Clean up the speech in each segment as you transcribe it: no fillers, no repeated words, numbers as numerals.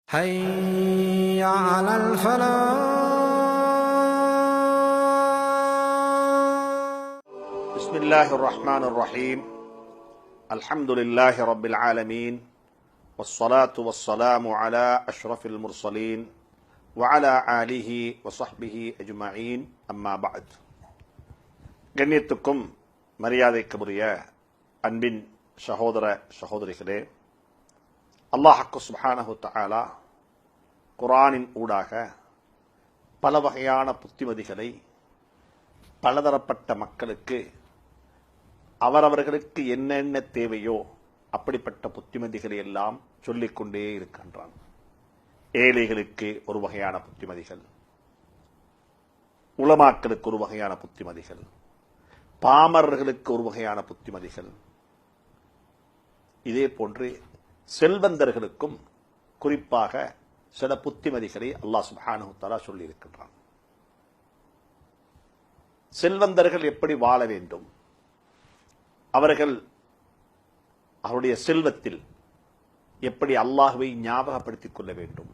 حي على الفلاح. بسم الله الرحمن الرحيم. الحمد لله رب العالمين، والصلاة والسلام على أشرف المرسلين وعلى آله وصحبه أجمعين. أما بعد. கண்ணியத்துக்கும் மரியாதைக்குரிய அன்பின் சகோதர சகோதரிகளே, அல்லாஹ் சுப்ஹானஹு தஆலா குர்ஆனின் ஊடாக பல வகையான புத்திமதிகளை பலதரப்பட்ட மக்களுக்கு அவரவர்களுக்கு என்னென்ன தேவையோ அப்படிப்பட்ட புத்திமதிகளை எல்லாம் சொல்லிக்கொண்டே இருக்கின்றான். ஏழைகளுக்கு ஒரு வகையான புத்திமதிகள், உலமாக்களுக்கு ஒரு வகையான புத்திமதிகள், பாமரர்களுக்கு ஒரு வகையான புத்திமதிகள், இதே போன்று செல்வந்தர்களுக்கும் குறிப்பாக சில புத்திமதிகளை அல்லாஹ் சுப்ஹானஹு தஆலா சொல்லி இருக்கின்றான். செல்வந்தர்கள் எப்படி வாழ வேண்டும், அவர்கள் அவருடைய செல்வத்தில் எப்படி அல்லாஹ்வை ஞாபகப்படுத்திக் கொள்ள வேண்டும்,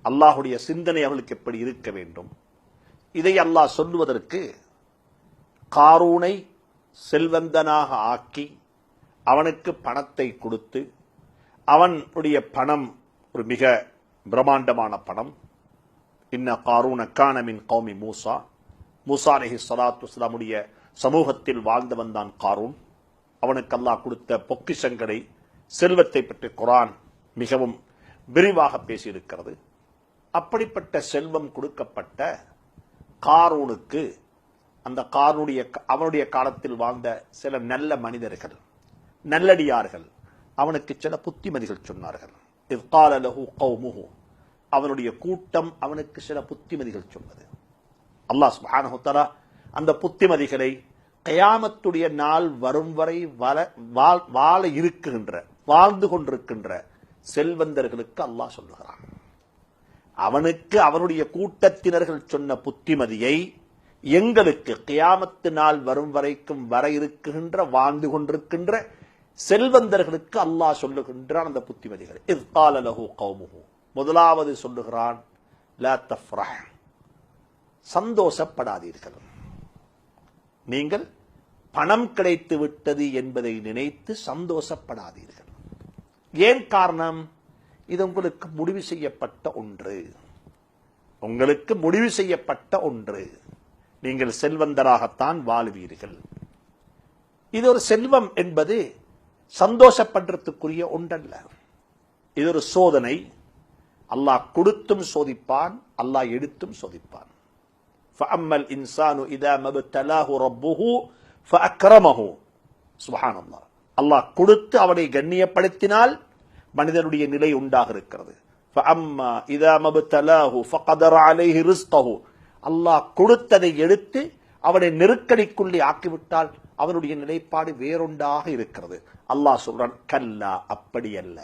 அல்லாஹுடைய சிந்தனை அவர்களுக்கு எப்படி இருக்க வேண்டும், இதை அல்லாஹ் சொல்லுவதற்கு காரூனை செல்வந்தனாக ஆக்கி அவனுக்கு பணத்தை கொடுத்து, அவனுடைய பணம் ஒரு மிக பிரம்மாண்டமான பணம். இன்ன காரூன கான மின் கௌமி மூசா, மூசா அலைஹிஸ்ஸலாத்து வஸ்ஸலாமுடைய சமூகத்தில் வாழ்ந்தவன் தான் காரூன். அவனுக்கு அல்லாஹ் கொடுத்த பொக்கிஷங்களை, செல்வத்தை பற்றி குர்ஆன் மிகவும் விரிவாக பேசியிருக்கிறது. அப்படிப்பட்ட செல்வம் கொடுக்கப்பட்ட காரூனுக்கு, அந்த அவனுடைய காலத்தில் வாழ்ந்த சில நல்ல மனிதர்கள், நல்லடியார்கள் அவனுக்கு சில புத்திமதிகள் சொன்னார்கள். இஸ் கால லஹு கௌமுஹு, அவனுடைய கூட்டம் அவனுக்கு சில புத்திமதிகள் சொன்னது. அல்லாஹ் சுப்ஹானஹு தஆலா அந்த புத்திமதிகளை கியாமத்துடைய நாள் வரும் வரை வாழ்ந்து கொண்டிருக்கின்ற செல்வந்தர்களுக்கு அல்லாஹ் சொல்லுகிறான். அவனுக்கு அவனுடைய கூட்டத்தினர்கள் சொன்ன புத்திமதியை எங்களுக்கு கியாமத்து நாள் வரும் வரைக்கும் வர இருக்கின்ற வாழ்ந்து கொண்டிருக்கின்ற செல்வந்தர்களுக்கு அல்லாஹ் சொல்லுகின்றான் அந்த புத்திமதிகள். இஸ் கால லஹு கௌமுஹு, முதலாவது சொல்லுகிறான், லா தஃப்ரஹ், சந்தோஷப்படாதீர்கள். நீங்கள் பணம் கிடைத்து விட்டது என்பதை நினைத்து சந்தோஷப்படாதீர்கள். ஏன் காரணம்? இது உங்களுக்கு முடிவு செய்யப்பட்ட ஒன்று, உங்களுக்கு முடிவு செய்யப்பட்ட ஒன்று. நீங்கள் செல்வந்தராகத்தான் வாழ்வீர்கள். இது ஒரு செல்வம் என்பது சந்தோஷப்படுறதுக்குரிய ஒன்றல்ல, இது ஒரு சோதனை. அல்லாஹ் கொடுத்தும் சோதிப்பான், அல்லாஹ் எடுத்தும் சோதிப்பான். ஃபஅம்மல் இன்சானு இதா மப்தலாஹு ரப்புஹு ஃபஅக்ரமஹு. சுப்ஹானல்லாஹ், அல்லாஹ் கொடுத்து அவனை கண்ணியப்படுத்தினால் மனிதனுடைய நிலை உண்டாக இருக்கிறது. ஃபஅம்மா இதா மப்தலாஹு ஃபகதர அலைஹி ரிஸ்கஹு, அல்லாஹ் கொடுத்ததை எடுத்து அவனை நெருக்கடிக்குள்ளே ஆக்கிவிட்டால் அவனுடைய நிலைப்பாடு வேறொன்றாக இருக்கிறது. அல்லாஹ் சொல்றான், கல்லா, அப்படி அல்ல,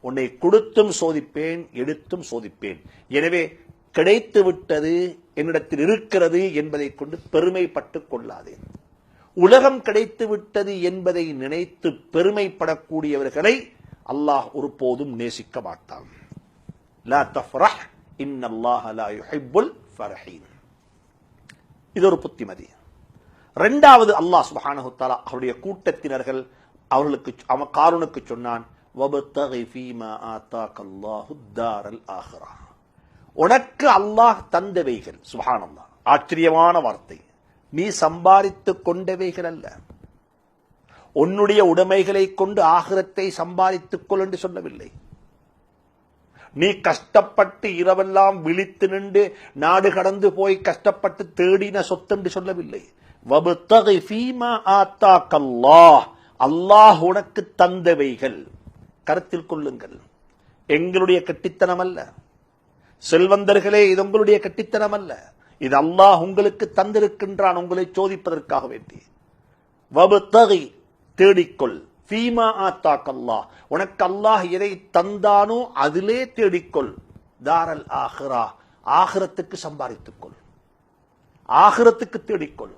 உன்னை கொடுத்தும் சோதிப்பேன், எடுத்தும் சோதிப்பேன். எனவே கிடைத்து விட்டது, என்னிடத்தில் இருக்கிறது என்பதை கொண்டு பெருமைப்பட்டுக் கொள்ளாதே. உலகம் கிடைத்து விட்டது என்பதை நினைத்து பெருமைப்படக்கூடியவர்களை அல்லாஹ் ஒருபோதும் நேசிக்க மாட்டான். லா தஃப்ரஹ் இன்னல்லாஹ லா யுஹிப்புல் ஃபரஹீன். இது ஒரு புத்திமதி. இரண்டாவது, அல்லாஹ் சுப்ஹானஹு தஆலா அவருடைய கூட்டத்தினர்கள் அவர்களுக்கு காரூனுக்கு சொன்னான், வப்தகி ஃபீமா ஆதாகல்லாஹு தாரல் ஆகிரா, உனக்கு அல்லாஹ் தந்தவைகள். சுப்ஹானல்லாஹ், ஆச்சரியமான வார்த்தை. நீ சம்பாதித்துக் கொண்டவைகள் அல்ல, உன்னுடைய உடைமைகளை கொண்டு ஆகிரத்தை சம்பாதித்துக் கொள் என்று சொல்லவில்லை. நீ கஷ்டப்பட்டு இரவெல்லாம் விழித்து நின்று நாடு கடந்து போய் கஷ்டப்பட்டு தேடின சொத்து என்று சொல்லவில்லை. வப்தகி ஃபீமா ஆதாகல்லாஹ், அல்லாஹ் உனக்கு தந்தவைகள். கருத்தில் கொள்ளுங்கள், எங்களுடைய கட்டித்தனம் அல்ல. செல்வந்தர்களே, இது உங்களுடைய கட்டித்தனம் அல்ல, இது அல்லாஹ் உங்களுக்கு தந்திருக்கின்றான், உங்களை சோதிப்பதற்காக வேண்டி. வப்தகி, தேடிக்கொள். ஃபீமா ஆதாகல்லாஹ், உனக்கு அல்லாஹ் எதை தந்தானோ அதிலே தேடிக்கொள். தாரல் ஆகிரா, ஆகிரத்துக்கு சம்பாதித்துக்கொள், ஆகிரத்துக்கு தேடிக்கொள்.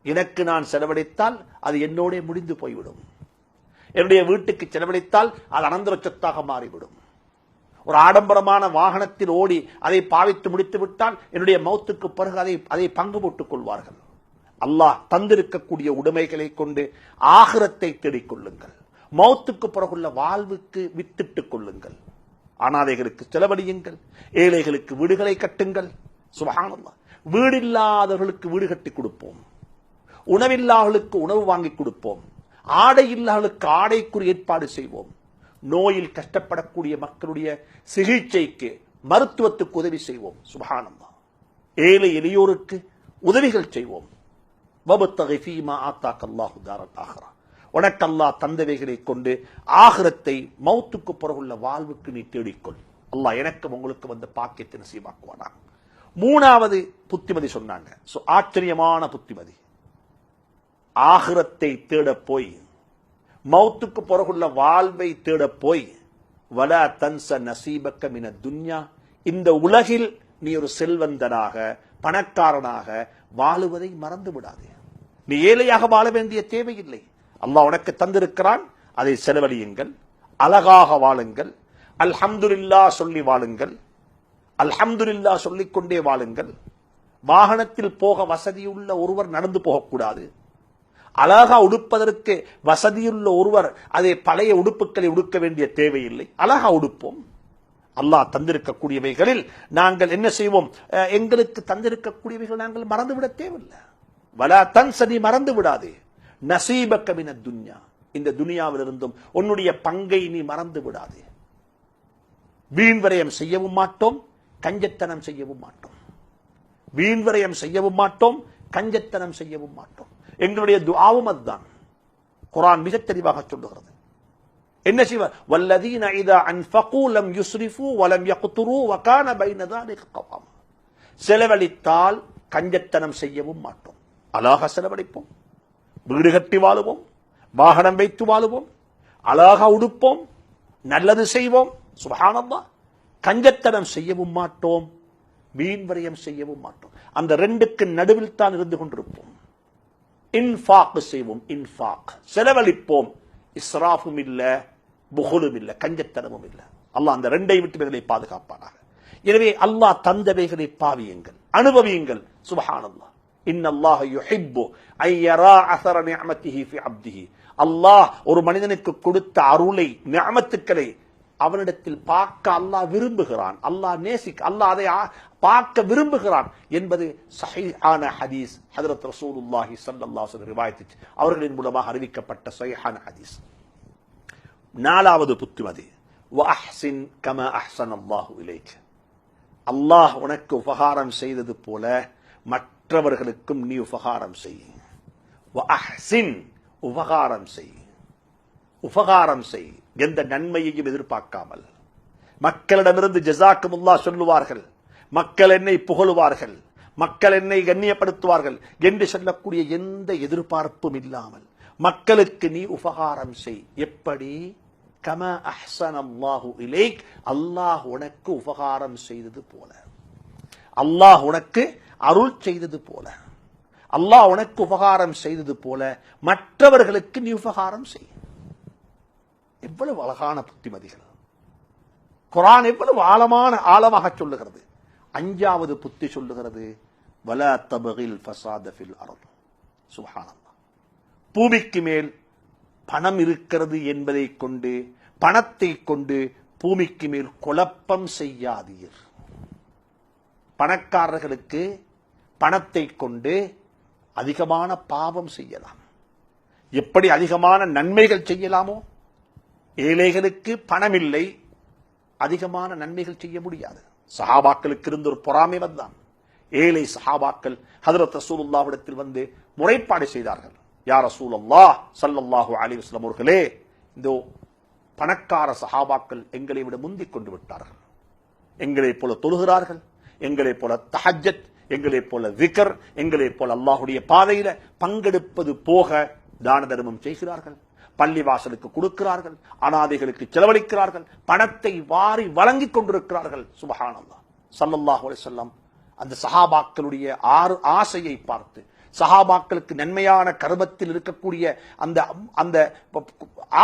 எனக்கு நான் செலவழித்தால் அது என்னோட முடிந்து போய்விடும். என்னுடைய வீட்டுக்கு செலவழித்தால் அது அனந்தர சொத்தாக மாறிவிடும். ஒரு ஆடம்பரமான வாகனத்தில் ஓடி அதை பாவித்து முடித்து விட்டால் என்னுடைய மௌத்துக்கு பிறகு அதை பங்கு போட்டுக் கொள்வார்கள். அல்லாஹ் தந்திருக்கக்கூடிய உடைமைகளை கொண்டு ஆகிரத்தை தேடிக் கொள்ளுங்கள். மௌத்துக்கு பிறகுள்ள வாழ்வுக்கு வித்திட்டுக் கொள்ளுங்கள். அனாதைகளுக்கு செலவழியுங்கள். ஏழைகளுக்கு வீடுகளை கட்டுங்கள். சுப்ஹானல்லாஹ். வீடில்லாதவர்களுக்கு வீடு கட்டி கொடுப்போம். உணவில்லாதவர்களுக்கு உணவு வாங்கி கொடுப்போம். ஆடை இல்லாதவர்களுக்கு ஆடைக்குரிய ஏற்பாடு செய்வோம். நோயில் கஷ்டப்படக்கூடிய மக்களுடைய சிகிச்சைக்கு மருத்துவத்துக்கு உதவி செய்வோம். சுப்ஹானல்லாஹ். ஏழை எளியோருக்கு உதவிகள் செய்வோம். வபத்தகி ஃபீமா ஆத்தாக்க அல்லாஹு தாரல் ஆகிரா. உனக்கு அல்லாஹ் தந்தவைகளை கொண்டு ஆகிரத்தை மௌத்துக்கு பிறகுள்ள வாழ்வுக்கு நீ தேடிக்கொள். அல்லாஹ் எனக்கு உங்களுக்கு வந்த பாக்கியத்தை நசீபாக்குவானா. மூணாவது புத்திமதி சொன்னாங்க. ஆச்சரியமான புத்திமதி. ஆகிரத்தை தேட போய், மௌத்துக்கு பிறகுள்ள வாழ்வை தேட போய், வலா தன்ச நசீபக்க மின துன்யா, இந்த உலகில் நீ ஒரு செல்வந்தனாக பணக்காரனாக வாழுவதை மறந்து விடாதே. நீ ஏழையாக வாழ வேண்டிய தேவையில்லை. அல்லாஹ் உனக்கு தந்திருக்கிறான், அதை செலவழியுங்கள். அழகாக வாழுங்கள். அல்ஹம்துலில்லாஹ் சொல்லி வாழுங்கள். அல்ஹம்துலில்லாஹ் சொல்லிக்கொண்டே வாழுங்கள். வாகனத்தில் போக வசதியுள்ள ஒருவர் நடந்து போகக்கூடாது. அழகா உடுப்பதற்கு வசதியுள்ள ஒருவர் அதை பழைய உடுப்புகளை உடுக்க வேண்டிய தேவையில்லை. அழகா உடுப்போம். அல்லாஹ் தந்திருக்கக்கூடியவைகளில் நாங்கள் என்ன செய்வோம்? எங்களுக்கு தந்திருக்கக்கூடியவைகள் நாங்கள் மறந்துவிட தேவையில்லை. வலா தன்சனி, மறந்து விடாதே. நசீபக்க மின துன்யா, இந்த துனியாவிலிருந்தும் உன்னுடைய பங்கை நீ மறந்து விடாதே. வீண் விரயம் செய்யவும் மாட்டோம், கஞ்சத்தனம் செய்யவும் மாட்டோம். வீண் விரயம் செய்யவும் மாட்டோம், கஞ்சத்தனம் செய்யவும் மாட்டோம். எங்களுடைய துஆவும் அதுதான். குர்ஆன் மிக தெளிவாக சொல்லுகிறது. என்ன செய்வார்? வல்லதீன இதா அன்ஃபகு லம் யுஸ்ரிஃபு வலம் யக்துரு வகான பைன ذلك قواما. செலவழித்தால் கஞ்சத்தனம் செய்யவும் மாட்டோம். அழகாக செலவழிப்போம். வீடு கட்டி வாழுவோம். வாகனம் வைத்து வாழுவோம். அழகாக உடுப்போம். நல்லது செய்வோம். சுப்ஹானல்லாஹ். கஞ்சத்தனம் செய்யவும் மாட்டோம், வீண் விரயம் செய்யவும் மாட்டோம். அந்த ரெண்டுக்கு நடுவில் தான் இருந்து கொண்டிருப்போம். இன்ஃபாக் செய்வோம். இன்ஃபாக் செலவழிப்போம். இஸ்ராஃபும் இல்ல, புகுலும் இல்ல, கஞ்சத்தனமும் இல்ல. அல்லாஹ் அந்த ரெண்டை விட்டு பாதுகாப்பானாக. எனவே அல்லாஹ் தந்தவைகளை பாவியுங்கள், அனுபவியுங்கள். சுப்ஹானல்லாஹ். இன்னல்லாஹ யுஹிப்பு அன் யரா அஸர நிஅமத்திஹி ஃபி அப்திஹி. அல்லாஹ் ஒரு மனிதனுக்கு கொடுத்த அருளை, நிஅமத்துக்களை அவனிடத்தில் பார்க்க அல்லாஹ் விரும்புகிறான். அல்லாஹ் நேசிக்க, அல்லாஹ் அதை பார்க்க விரும்புகிறான் என்பது ஸஹீஹான ஹதீஸ். ஹஜ்ரத் ரசூலுல்லாஹி ஸல்லல்லாஹு அலைஹி வஸல்லம் ரிவாயத் அவர்களின் மூலமாக அறிவிக்கப்பட்ட ஸஹீஹான ஹதீஸ். நாலாவது புத்திமதி, வஅஹ்சின் கமா அஹ்ஸனல்லாஹு இலைக. அல்லாஹ் உனக்கு உபகாரம் செய்தது போல மற்றவர்களுக்கும் நீ உபகாரம் செய். வஅஹ்சின், உபகாரம் செய். உபகாரம் செய், எந்த நன்மையையும் எதிர்பார்க்காமல். மக்களிடமிருந்து ஜஸாக்குமுல்லாஹ் சொல்லுவார்கள், மக்கள் என்னை புகழுவார்கள், மக்கள் என்னை கண்ணியப்படுத்துவார்கள் என்று சொல்லக்கூடிய எந்த எதிர்பார்ப்பும் இல்லாமல் மக்களுக்கு நீ உபகாரம் செய். எப்படி? கமா அஹ்ஸனல்லாஹு இலைக், அல்லாஹ் உனக்கு உபகாரம் செய்தது போல, அல்லாஹ் உனக்கு அருள் செய்தது போல, அல்லாஹ் உனக்கு உபகாரம் செய்தது போல மற்றவர்களுக்கு நீ உபகாரம் செய். எவ்வளவு அழகான புத்திமதிகள்! குர்ஆன் எவ்வளவு ஆழமாக சொல்லுகிறது. அஞ்சாவது புத்தி சொல்லுகிறது, வலா தபகில் ஃபஸாத ஃபில் அர்த். சுப்ஹானல்லாஹ். பூமிக்கு மேல் பணம் இருக்கிறது என்பதை கொண்டு, பணத்தை கொண்டு பூமிக்கு மேல் குழப்பம் செய்யாதீர். பணக்காரர்களுக்கு பணத்தை கொண்டு அதிகமான பாவம் செய்யலாம். எப்படி அதிகமான நன்மைகள் செய்யலாமோ, ஏழைகளுக்கு பணம் இல்லை, அதிகமான நன்மைகள் செய்ய முடியாது. சஹாபாக்களுக்கு இருந்த ஒரு பொறாமை வந்தான். ஏழை சஹாபாக்கள் ஹஜ்ரத் ரசூலுல்லாஹ்விடத்தில் வந்து முறைப்பாடு செய்தார்கள். யா ரசூலல்லாஹ் ஸல்லல்லாஹு அலைஹி வஸல்லம் அவர்களே, இந்த பணக்கார சஹாபாக்கள் எங்களை விட முந்திக் கொண்டு விட்டார்கள். எங்களைப் போல தொழுகிறார்கள், எங்களைப் போல தஹஜ்ஜத், எங்களைப் போல விக்ர், எங்களைப் போல அல்லாஹ்வுடைய பாதையில பங்கெடுப்பது போக தான தர்மம் செய்கிறார்கள், பள்ளிவாசலுக்கு கொடுக்கிறார்கள், அனாதைகளுக்கு செலவழிக்கிறார்கள், பணத்தை வாரி வழங்கிக் கொண்டிருக்கிறார்கள். சுப்ஹானல்லாஹ். ஸல்லல்லாஹு அலைஹி வஸல்லம் அந்த சஹாபாக்களுடைய ஆசையை பார்த்து, சஹாபாக்களுக்கு நன்மையான கர்மத்தில் இருக்கக்கூடிய அந்த அந்த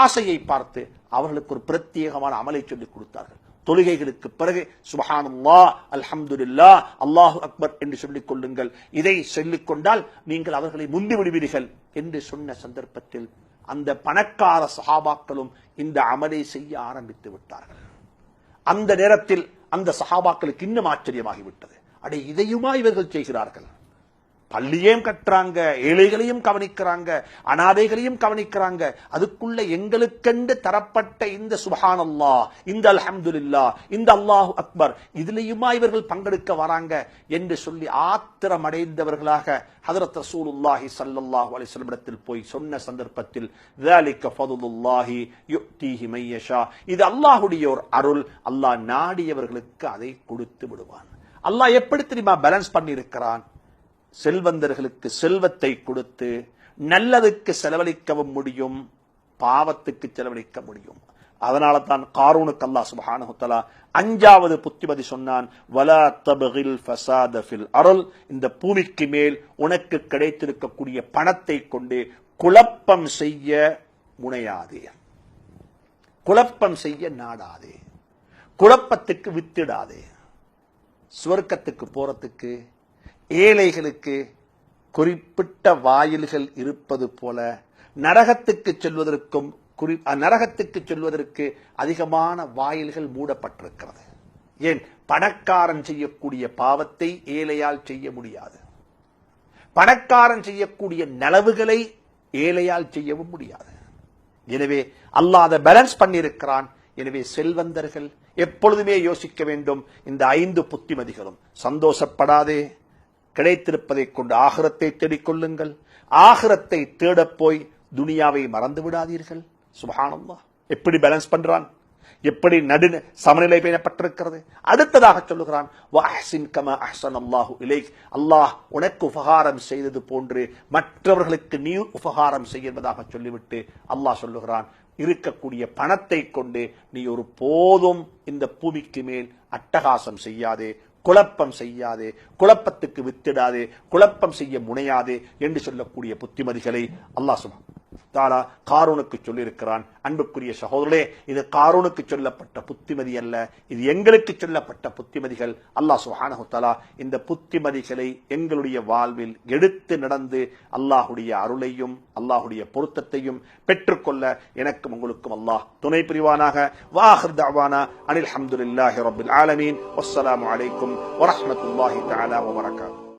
ஆசையை பார்த்து அவர்களுக்கு ஒரு பிரத்யேகமான அமலை சொல்லிக் கொடுத்தார்கள். தொழுகைகளுக்கு பிறகு சுப்ஹானல்லாஹ், அல்ஹம்துலில்லாஹ், அல்லாஹு அக்பர் என்று சொல்லிக் கொள்ளுங்கள். இதை சொல்லிக் கொண்டால் நீங்கள் அவர்களை முந்தி விடுவீர்கள் என்று சொன்ன சந்தர்ப்பத்தில் அந்த பணக்கார சஹாபாக்களும் இந்த அமலை செய்ய ஆரம்பித்து விட்டார்கள். அந்த நேரத்தில் அந்த சஹாபாக்களுக்கு இன்னும் ஆச்சரியமாகிவிட்டது. அடே, இதையுமா இவர்கள் செய்கிறார்கள்? பள்ளியையும் கட்டுறாங்க, ஏழைகளையும் கவனிக்கிறாங்க, அனாதைகளையும் கவனிக்கிறாங்க, அதுக்குள்ள எங்களுக்கென்று தரப்பட்ட இந்த சுப்ஹானல்லாஹ், இந்த அல்ஹம்துலில்லாஹ், இந்த அல்லாஹு அக்பர், இதுலயுமா இவர்கள் பங்கெடுக்க வராங்க என்று சொல்லி ஆத்திரமடைந்தவர்களாக ஹஜ்ரத் ரசூலுல்லாஹி ஸல்லல்லாஹு அலைஹி வஸல்லம் இடத்தில் போய் சொன்ன சந்தர்ப்பத்தில் ذَلِكَ فَضْلُ اللَّهِ يُؤْتِيهِ مَن يَشَاءُ, இது அல்லாஹ்வுடைய ஒரு அருள், அல்லாஹ் நாடியவர்களுக்கு அதை கொடுத்து விடுவான். அல்லாஹ் எப்படி தெரியுமா பேலன்ஸ் பண்ணி இருக்கிறான்? செல்வந்தர்களுக்கு செல்வத்தை கொடுத்து நல்லதுக்கு செலவழிக்கவும் முடியும், பாவத்துக்கு செலவழிக்க முடியும். அதனால தான் காரூனுக்கு அல்லாஹ் சுப்ஹானஹு வ தஆலா 5வது புத்திமதி சொன்னான், வலா தப்கில் ஃபஸாத ஃபில் அர்ல், இந்த பூமிக்கு மேல் உனக்கு கிடைத்திருக்கக்கூடிய பணத்தை கொண்டு குழப்பம் செய்ய முனையாதே, குழப்பம் செய்ய நாடாதே, குழப்பத்துக்கு வித்திடாதே. சுவர்க்கத்துக்கு போறதுக்கு ஏழைகளுக்கு குறிப்பிட்ட வாயில்கள் இருப்பது போல நரகத்துக்கு செல்வதற்கு அதிகமான வாயில்கள் மூடப்பட்டிருக்கிறது. ஏன்? பணக்காரன் செய்யக்கூடிய பாவத்தை ஏழையால் செய்ய முடியாது, பணக்காரன் செய்யக்கூடிய நலவுகளை ஏழையால் செய்யவும் முடியாது. எனவே அல்லாஹ் அதை பேலன்ஸ் பண்ணியிருக்கிறான். எனவே செல்வந்தர்கள் எப்பொழுதுமே யோசிக்க வேண்டும், இந்த 5 புத்திமதிகளும். சந்தோஷப்படாதே, கிடைத்திருப்பதை கொண்டு ஆகிரத்தை தேடிக்கொள்ளுங்கள், ஆகிரத்தை தேடப் போய் துனியாவை மறந்து விடாதீர்கள். சுப்ஹானல்லாஹ், எப்படி பேலன்ஸ் பண்றான், எப்படி சமநிலை பேணப்பட்டிருக்கிறது. அடுத்ததாக சொல்லுகிறான், வஅஹ்சின் கமா அஹ்ஸனல்லாஹு இலைக், அல்லாஹ் உனக்கு உபகாரம் செய்தது போன்று மற்றவர்களுக்கு நீ உபகாரம் செய்ய என்பதாக சொல்லிவிட்டு அல்லாஹ் சொல்லுகிறான், இருக்கக்கூடிய பணத்தை கொண்டு நீ ஒரு போதும் இந்த பூமிக்கு மேல் அட்டகாசம் செய்யாதே, குழப்பம் செய்யாதே, குழப்பத்துக்கு வித்திடாதே, குழப்பம் செய்ய முனையாதே என்று சொல்லக்கூடிய புத்திமதிகளை அல்லாஹ் சுப்ஹானஹு தஆலா காரூனுக்கு சொல்லியிருக்கிறான். அன்புக்குரிய சகோதரர்களே, இது காரூனுக்கு சொல்லப்பட்ட புத்திமதி அல்ல, இது எங்களுக்கு சொல்லப்பட்ட புத்திமதிகள். அல்லாஹ் சுப்ஹானஹு தஆலா இந்த புத்திமதிகளை எங்களுடைய வாழ்வில் எடுத்து நடந்து அல்லாஹ்வுடைய அருளையும் அல்லாஹ்வுடைய பொருத்தத்தையும் பெற்றுக்கொள்ள எனக்கும் உங்களுக்கும் அல்லாஹ் துணை புரிவானாக. வாஹிர் தஅவானா அனில் ஹம்துலில்லாஹி ரப்பில் ஆலமீன். வஸ்ஸலாமு அலைக்கும் வரஹ்மத்துல்லாஹி தஆலா வபரகாத்துஹு.